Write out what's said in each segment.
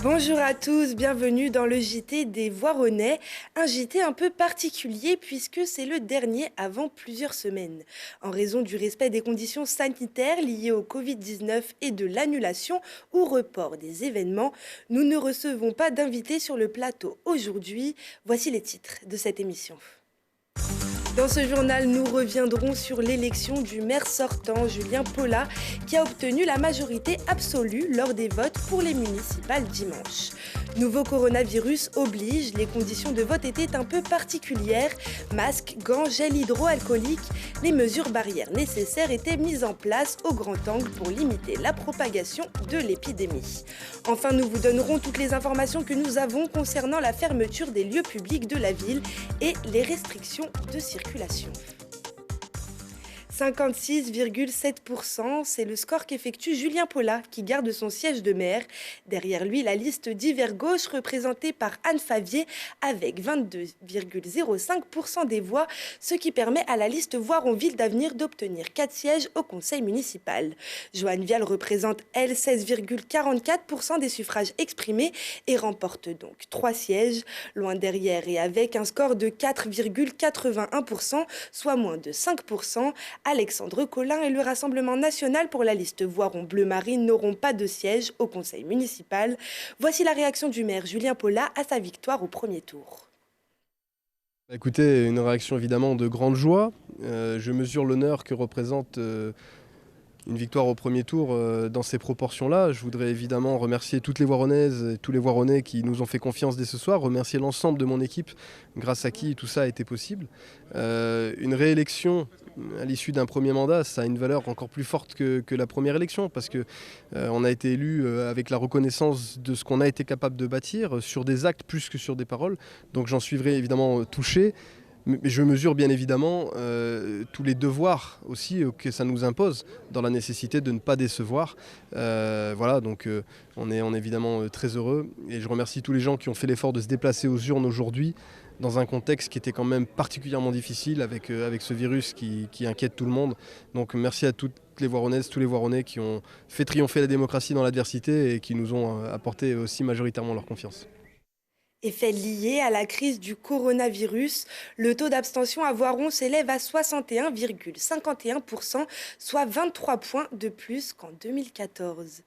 Bonjour à tous, bienvenue dans le JT des Voironnais, un JT un peu particulier puisque c'est le dernier avant plusieurs semaines. En raison du respect des conditions sanitaires liées au Covid-19 et de l'annulation ou report des événements, nous ne recevons pas d'invités sur le plateau aujourd'hui. Voici les titres de cette émission. Dans ce journal, nous reviendrons sur l'élection du maire sortant, Julien Paula, qui a obtenu la majorité absolue lors des votes pour les municipales dimanche. Nouveau coronavirus oblige, les conditions de vote étaient un peu particulières. Masques, gants, gel hydroalcoolique, les mesures barrières nécessaires étaient mises en place au grand angle pour limiter la propagation de l'épidémie. Enfin, nous vous donnerons toutes les informations que nous avons concernant la fermeture des lieux publics de la ville et les restrictions de circulation. 56,7%, c'est le score qu'effectue Julien Paula, qui garde son siège de maire. Derrière lui, la liste d'hiver gauche représentée par Anne Favier avec 22,05% des voix, ce qui permet à la liste Voiron-Ville d'Avenir d'obtenir 4 sièges au conseil municipal. Joanne Vial représente, elle, 16,44% des suffrages exprimés et remporte donc 3 sièges. Loin derrière et avec un score de 4,81%, soit moins de 5%, Alexandre Collin et le Rassemblement national pour la liste Voiron Bleu Marine n'auront pas de siège au conseil municipal. Voici la réaction du maire Julien Paula à sa victoire au premier tour. Écoutez, une réaction évidemment de grande joie. Je mesure l'honneur que représente une victoire au premier tour dans ces proportions-là. Je voudrais évidemment remercier toutes les Voironnaises et tous les Voironnais qui nous ont fait confiance dès ce soir, remercier l'ensemble de mon équipe, grâce à qui tout ça a été possible. Une réélection à l'issue d'un premier mandat, ça a une valeur encore plus forte que la première élection, parce qu'on a été élu avec la reconnaissance de ce qu'on a été capable de bâtir, sur des actes plus que sur des paroles. Donc j'en suis évidemment touché. Mais je mesure bien évidemment tous les devoirs aussi que ça nous impose dans la nécessité de ne pas décevoir. Voilà, donc on est évidemment très heureux et je remercie tous les gens qui ont fait l'effort de se déplacer aux urnes aujourd'hui dans un contexte qui était quand même particulièrement difficile avec ce virus qui inquiète tout le monde. Donc merci à toutes les Voironnaises, tous les Voironnais qui ont fait triompher la démocratie dans l'adversité et qui nous ont apporté aussi majoritairement leur confiance. Effet lié à la crise du coronavirus, le taux d'abstention à Voiron s'élève à 61,51%, soit 23 points de plus qu'en 2014.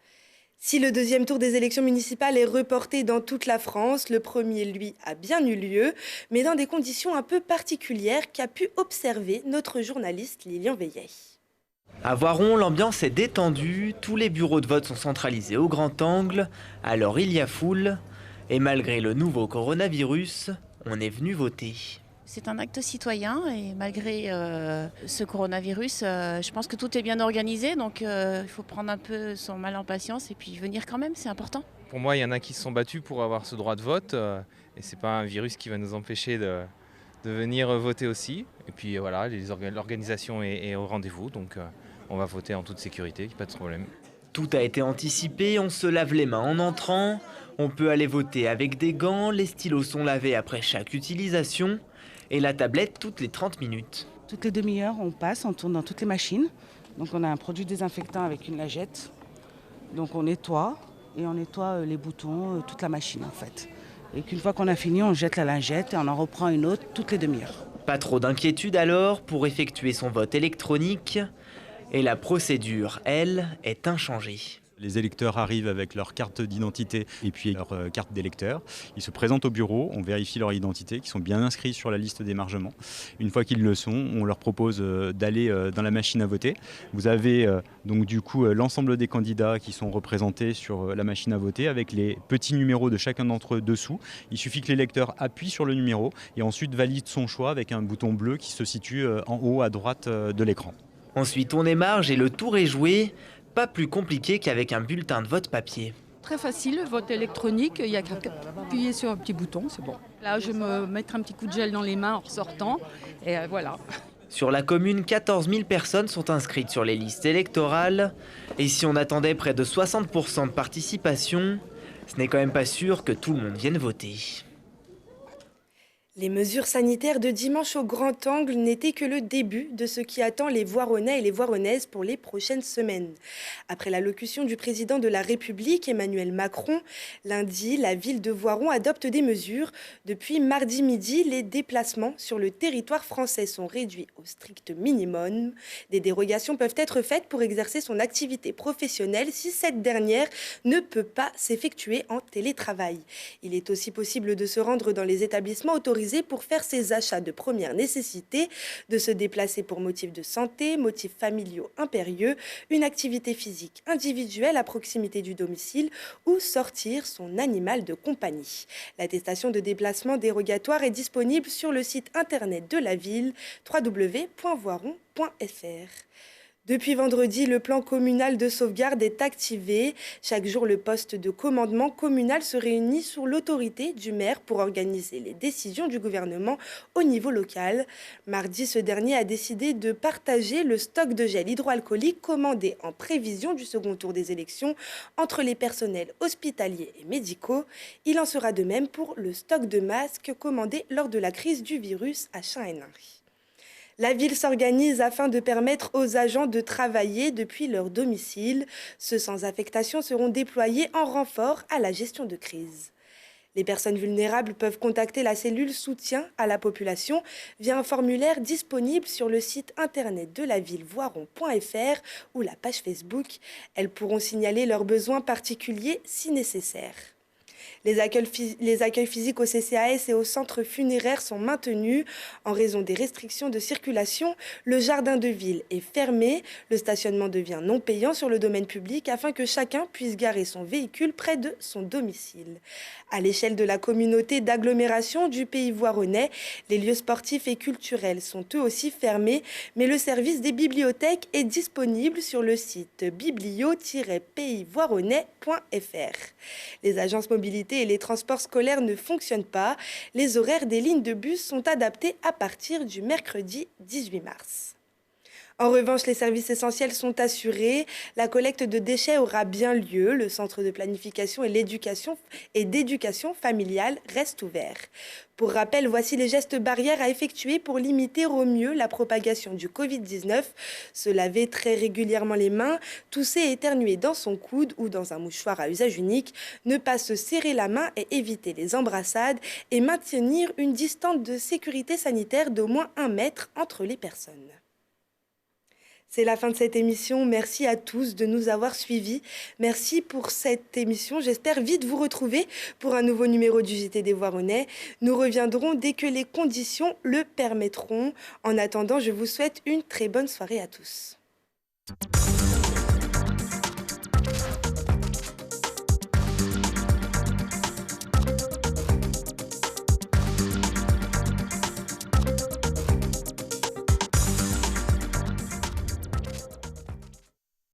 Si le deuxième tour des élections municipales est reporté dans toute la France, le premier, lui, a bien eu lieu, mais dans des conditions un peu particulières qu'a pu observer notre journaliste Lilian Veillet. À Voiron, l'ambiance est détendue, tous les bureaux de vote sont centralisés au grand angle, alors il y a foule. Et malgré le nouveau coronavirus, on est venu voter. C'est un acte citoyen et malgré ce coronavirus, je pense que tout est bien organisé. Donc il faut prendre un peu son mal en patience et puis venir quand même, c'est important. Pour moi, il y en a qui se sont battus pour avoir ce droit de vote. Et ce n'est pas un virus qui va nous empêcher de venir voter aussi. Et puis voilà, l'organisation est au rendez-vous. Donc on va voter en toute sécurité, pas de problème. Tout a été anticipé, on se lave les mains en entrant. On peut aller voter avec des gants, les stylos sont lavés après chaque utilisation et la tablette toutes les 30 minutes. Toutes les demi-heures, on passe, on tourne dans toutes les machines. Donc on a un produit désinfectant avec une lingette. Donc on nettoie et on nettoie les boutons, toute la machine en fait. Et qu'une fois qu'on a fini, on jette la lingette et on en reprend une autre toutes les demi-heures. Pas trop d'inquiétude alors pour effectuer son vote électronique. Et la procédure, elle, est inchangée. Les électeurs arrivent avec leur carte d'identité et puis leur carte d'électeur. Ils se présentent au bureau, on vérifie leur identité, qu'ils sont bien inscrits sur la liste d'émargement. Une fois qu'ils le sont, on leur propose d'aller dans la machine à voter. Vous avez donc du coup l'ensemble des candidats qui sont représentés sur la machine à voter avec les petits numéros de chacun d'entre eux dessous. Il suffit que l'électeur appuie sur le numéro et ensuite valide son choix avec un bouton bleu qui se situe en haut à droite de l'écran. Ensuite, on émarge et le tour est joué. Pas plus compliqué qu'avec un bulletin de vote papier. Très facile, vote électronique, il y a qu'à appuyer sur un petit bouton, c'est bon. Là, je vais me mettre un petit coup de gel dans les mains en ressortant, et voilà. Sur la commune, 14 000 personnes sont inscrites sur les listes électorales. Et si on attendait près de 60% de participation, ce n'est quand même pas sûr que tout le monde vienne voter. Les mesures sanitaires de dimanche au grand angle n'étaient que le début de ce qui attend les Voironnais et les Voironnaises pour les prochaines semaines. Après l'allocution du président de la République, Emmanuel Macron, lundi, la ville de Voiron adopte des mesures. Depuis mardi midi, les déplacements sur le territoire français sont réduits au strict minimum. Des dérogations peuvent être faites pour exercer son activité professionnelle si cette dernière ne peut pas s'effectuer en télétravail. Il est aussi possible de se rendre dans les établissements autorisés pour faire ses achats de première nécessité, de se déplacer pour motifs de santé, motifs familiaux impérieux, une activité physique individuelle à proximité du domicile ou sortir son animal de compagnie. L'attestation de déplacement dérogatoire est disponible sur le site internet de la ville www.voiron.fr. Depuis vendredi, le plan communal de sauvegarde est activé. Chaque jour, le poste de commandement communal se réunit sous l'autorité du maire pour organiser les décisions du gouvernement au niveau local. Mardi, ce dernier a décidé de partager le stock de gel hydroalcoolique commandé en prévision du second tour des élections entre les personnels hospitaliers et médicaux. Il en sera de même pour le stock de masques commandé lors de la crise du virus à Saint-Hénry. La ville s'organise afin de permettre aux agents de travailler depuis leur domicile. Ceux sans affectation seront déployés en renfort à la gestion de crise. Les personnes vulnérables peuvent contacter la cellule soutien à la population via un formulaire disponible sur le site internet de la ville voiron.fr ou la page Facebook. Elles pourront signaler leurs besoins particuliers si nécessaire. Les accueils physiques au CCAS et au centre funéraire sont maintenus. En raison des restrictions de circulation, le jardin de ville est fermé. Le stationnement devient non payant sur le domaine public afin que chacun puisse garer son véhicule près de son domicile. À l'échelle de la communauté d'agglomération du Pays voironnais, les lieux sportifs et culturels sont eux aussi fermés, mais le service des bibliothèques est disponible sur le site biblio-paysvoironnais.fr. Les agences mobilité et les transports scolaires ne fonctionnent pas. Les horaires des lignes de bus sont adaptés à partir du mercredi 18 mars. En revanche, les services essentiels sont assurés. La collecte de déchets aura bien lieu. Le centre de planification et d'éducation familiale reste ouvert. Pour rappel, voici les gestes barrières à effectuer pour limiter au mieux la propagation du Covid-19. Se laver très régulièrement les mains, tousser et éternuer dans son coude ou dans un mouchoir à usage unique, ne pas se serrer la main et éviter les embrassades et maintenir une distance de sécurité sanitaire d'au moins 1 mètre entre les personnes. C'est la fin de cette émission. Merci à tous de nous avoir suivis. Merci pour cette émission. J'espère vite vous retrouver pour un nouveau numéro du JT des Voironnais. Nous reviendrons dès que les conditions le permettront. En attendant, je vous souhaite une très bonne soirée à tous.